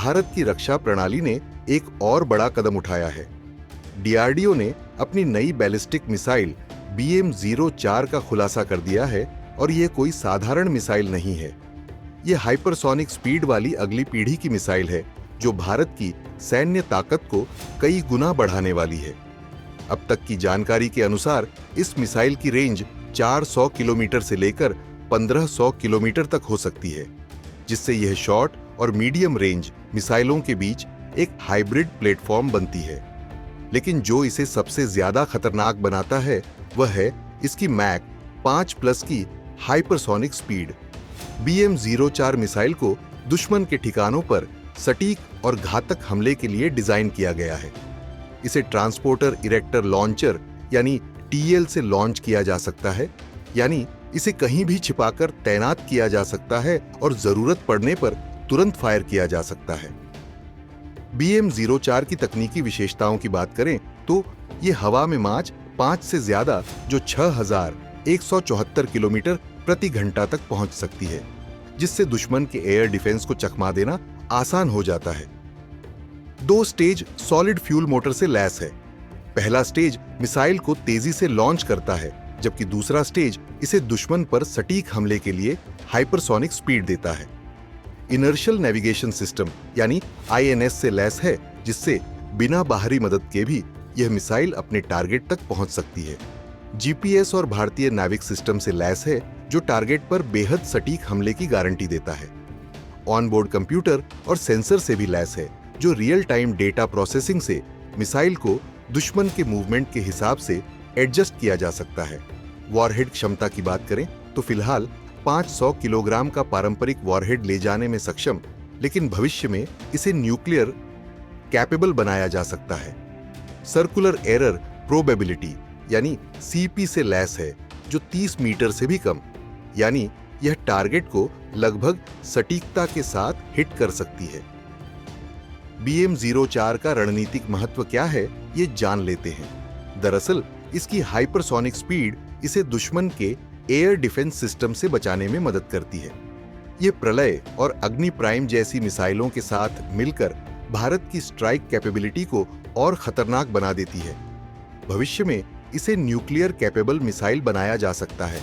भारत की रक्षा प्रणाली ने एक और बड़ा कदम उठाया है। डीआरडीओ ने अपनी नई बैलिस्टिक मिसाइल BM-04 का खुलासा कर दिया है और यह कोई साधारण मिसाइल नहीं है। यह हाइपरसोनिक स्पीड वाली अगली पीढ़ी की मिसाइल है जो भारत की सैन्य ताकत को कई गुना बढ़ाने वाली है। अब तक की जानकारी के अनुसार इस मिसाइल की रेंज 400 किलोमीटर से लेकर 1500 किलोमीटर तक हो सकती है, जिससे यह शॉर्ट और मीडियम रेंज मिसाइलों के बीच एक हाइब्रिड प्लेटफॉर्म बनती है। लेकिन जो इसे सबसे ज्यादा खतरनाक बनाता है वह है इसकी मैक 5+ की हाइपरसोनिक स्पीड। BM-04 मिसाइल को दुश्मन के ठिकानों पर सटीक और घातक हमले के लिए डिजाइन किया गया है। इसे ट्रांसपोर्टर इरेक्टर लॉन्चर यानी TL से लॉन्च किया जा सकता है, यानी इसे कहीं भी छिपाकर तैनात किया जा सकता है और जरूरत पड़ने पर तुरंत फायर किया जा सकता है। BM-04 की तकनीकी विशेषताओं की बात करें तो यह हवा में माच 5 से ज्यादा जो 6174 किलोमीटर प्रति घंटा तक पहुंच सकती है, जिससे दुश्मन के एयर डिफेंस को चकमा देना आसान हो जाता है। 2 स्टेज सॉलिड फ्यूल मोटर से लैस है। पहला स्टेज मिसाइल को तेजी से लॉन्च करता है, जबकि दूसरा स्टेज इसे दुश्मन पर सटीक हमले के लिए हाइपरसोनिक स्पीड देता है। इनर्शियल नेविगेशन सिस्टम यानी INS से लैस है, जिससे बिना बाहरी मदद के भी यह मिसाइल अपने टारगेट तक पहुंच सकती है। GPS और भारतीय नाविक सिस्टम से लैस है, जो टारगेट पर बेहद सटीक हमले की गारंटी देता है। ऑनबोर्ड कंप्यूटर और सेंसर से भी लैस है, जो रियल टाइम डेटा प्रोसेसिंग से मिसाइल को दुश्मन के मूवमेंट के हिसाब से एडजस्ट किया जा सकता है। वॉरहेड क्षमता की बात करें तो फिलहाल 500 किलोग्राम का पारंपरिक वॉरहेड ले जाने में सक्षम, लेकिन भविष्य में इसे न्यूक्लियर कैपेबल बनाया जा सकता है। सर्कुलर एरर प्रोबेबिलिटी यानी CP से लैस है, जो 30 मीटर से भी कम, यानी यह टारगेट को लगभग सटीकता के साथ हिट कर सकती है। BM-04 का रणनीतिक महत्व क्या है, ये जान लेते हैं। दरअसल इसकी हाइपरसोनिक स्पीड इसे दुश्मन के एयर डिफेंस सिस्टम से बचाने में मदद करती है। यह प्रलय और अग्नि प्राइम जैसी मिसाइलों के साथ मिलकर भारत की स्ट्राइक कैपेबिलिटी को और खतरनाक बना देती है। भविष्य में इसे न्यूक्लियर कैपेबल मिसाइल बनाया जा सकता है।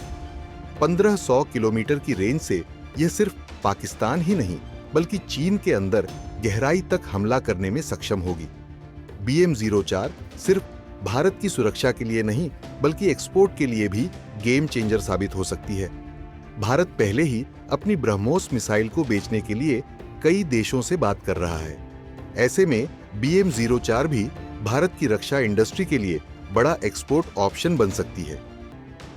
1500 किलोमीटर की रेंज से यह सिर्फ पाकिस्तान ही नहीं, बल्कि चीन के अंदर गहराई तक हमला करने में सक्षम होगी। BM-04 सिर्फ भारत की सुरक्षा के लिए नहीं, बल्कि एक्सपोर्ट के लिए भी गेम चेंजर साबित हो सकती है। भारत पहले ही अपनी ब्रह्मोस मिसाइल को बेचने के लिए कई देशों से बात कर रहा है। ऐसे में BM-04 भी भारत की रक्षा इंडस्ट्री के लिए बड़ा एक्सपोर्ट ऑप्शन बन सकती है।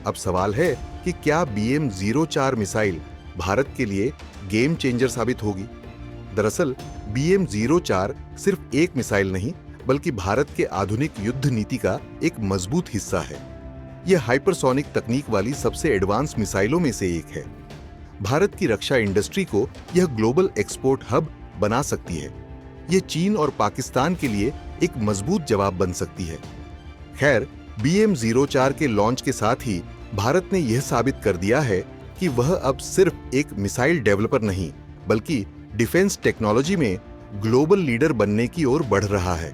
अब सवाल है कि क्या BM-04 मिसाइल भारत के लिए गेम चेंजर साबित होगी? दरअसल BM-04 सिर्फ एक मिसाइल नहीं, बल्कि भारत के आधुनिक युद्ध नीति का एक मजबूत हिस्सा है। यह हाइपरसोनिक तकनीक वाली सबसे एडवांस मिसाइलों में से एक है। भारत की रक्षा इंडस्ट्री को यह ग्लोबल एक्सपोर्ट हब बना सकती है। यह चीन और पाकिस्तान के लिए एक मजबूत जवाब बन सकती है। खैर, BM-04 के लॉन्च के साथ ही भारत ने यह साबित कर दिया है कि वह अब सिर्फ एक मिसाइल डेवलपर नहीं, बल्कि डिफेंस टेक्नोलॉजी में ग्लोबल लीडर बनने की ओर बढ़ रहा है।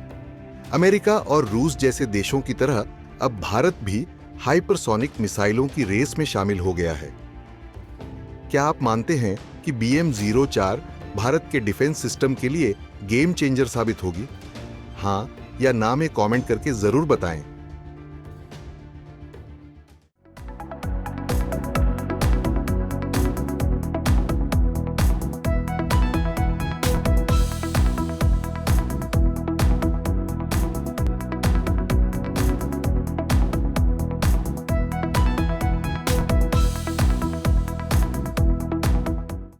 अमेरिका और रूस जैसे देशों की तरह अब भारत भी हाइपरसोनिक मिसाइलों की रेस में शामिल हो गया है। क्या आप मानते हैं कि BM-04 भारत के डिफेंस सिस्टम के लिए गेम चेंजर साबित होगी? हाँ या ना में कमेंट करके जरूर बताएं।